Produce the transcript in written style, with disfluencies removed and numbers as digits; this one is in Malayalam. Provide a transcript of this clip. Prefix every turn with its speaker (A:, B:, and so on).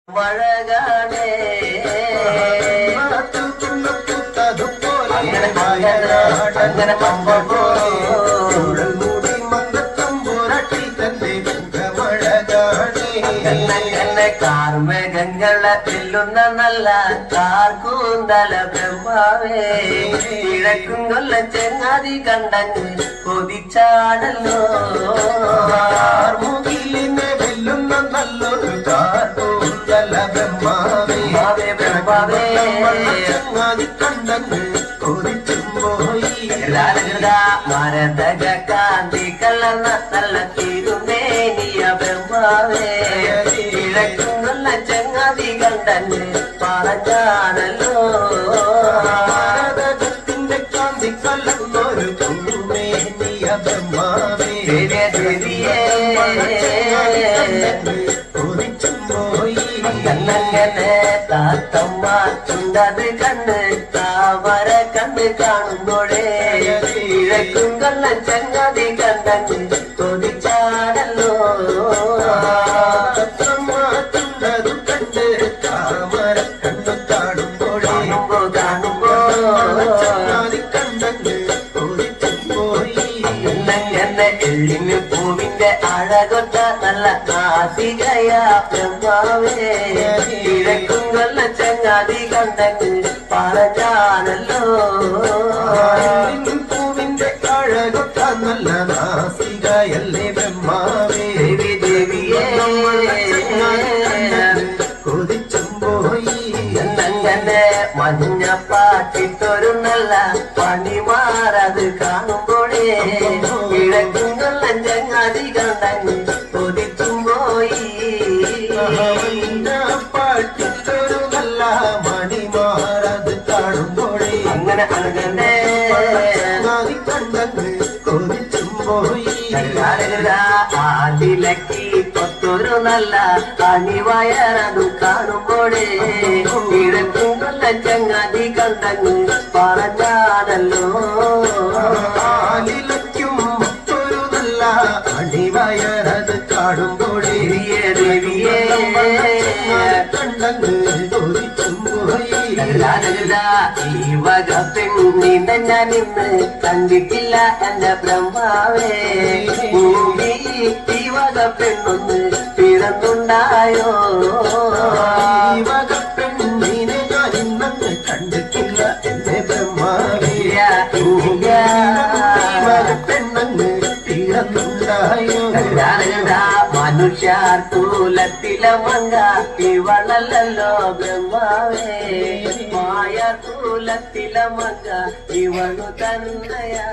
A: മഴകാണേ അങ്ങനെ കാർമേഘങ്ങളെ തെല്ലുന്ന നല്ല കാർക്കൂന്തല ബ്രഹ്മാവേ കിഴക്കും കൊല്ല ചെങ്ങാതി കണ്ടങ്ങ് കൊതിച്ചാടല്ലോ
B: മുകിലിനെ വെല്ലുന്ന നല്ലൊരു കാർക്കൂന്തല ബ്രഹ്മാവേ
A: ബ്രഹ്മാവേ
B: ചെങ്ങാതി കണ്ടങ്ങ് കൊതിച്ചും പോയി
A: മരതക കാന്തി കലർന്ന നല്ല തിരുമേനിയ ബ്രഹ്മാവേ കിഴക്കും കൊല്ല ചെങ്ങാതി കണ്ടങ്ങ് പറഞ്ഞാണല്ലോ
B: ഭാരതത്തിന്റെ കാന്തി കലർന്നൊരു തിരുമേനിയ ബ്രഹ്മാവേ കൊതിച്ചും പോയി
A: കണ്ണങ്ങനെ താത്തമ്മ ചുണ്ടത് കണ്ണ് താമര കണ്ണ് കാണുമ്പോഴേ കിഴക്കും കൊല്ലം ചങ്ങാതി കണ്ടങ്ങ് കൊതിച്ചാടല്ലോ
B: ചുണ്ടതു കണ്ട് താമര കണ്ണു കാണുമ്പോഴേ
A: കാണുമ്പോ
B: ചങ്ങാതി കണ്ടങ്ങ് കൊതിച്ചും പോയി
A: കണ്ണങ്ങനെ എള്ളിന് പൂവിന്റെ അഴകൊത്ത നല്ല നാസികയാ ബ്രഹ്മാവേ കിഴക്കും കൊല്ലം ചങ്ങാതി കണ്ടങ്ങ് പറഞ്ഞാണല്ലോ
B: പൂവിന്റെ അഴകൊത്ത നല്ല നാസികയല്ലേ ബ്രഹ്മാവേ
A: ദേവിയേ
B: കൊതിച്ചും പോയി
A: എന്നങ്ങനെ മഞ്ഞപ്പാട്ടിട്ടൊരു നല്ല പണിമാറത് കാണുമ്പോഴേ കിഴക്കും കൊല്ലം ചങ്ങാതി കണ്ടങ്ങ് കൊതിച്ചും പോയി
B: പാട്ടിട്ടൊരു നല്ല മണിമാറത് കാണുമ്പോഴേ
A: അങ്ങനെ അങ്ങനെ
B: കണ്ടങ്ങ് കൊതിച്ചും പോയി
A: ആദിലക്കി കൊത്തൊരു നല്ല അണിവയറതു കാണുമ്പോഴേ കിഴക്കും കൊല്ലം ചങ്ങാതി കണ്ടങ്ങ് പറഞ്ഞാണല്ലോ
B: ആലിലയ്ക്കും ഒരു നല്ല അണിവയറത് കാണുമ്പോഴേ
A: ദേവിയേ
B: കണ്ടങ്ങ് കൊതിച്ചും പോയി
A: ഈ വക പെണ്ണിനെ ഞാൻ ഇന്ന് കണ്ടിട്ടില്ല എന്റെ ബ്രഹ്മാവേ ഈ വക പെണ്ണൊന്ന് പിറന്നുണ്ടായോ
B: ഈ വക പെണ്ണിനെ ഞാൻ ഇന്നങ്ങ് കണ്ടിട്ടില്ല എന്റെ ബ്രഹ്മാവേ പെണ്ണങ്ങ് പിറന്നുണ്ടായോ
A: മനുഷ്യർ കൂലത്തിലെ മങ്ക ഇവളല്ലോ ബ്രഹ്മാവേ മായ കൂലത്തിലെ മങ്ക ഇവളു തന്നയാ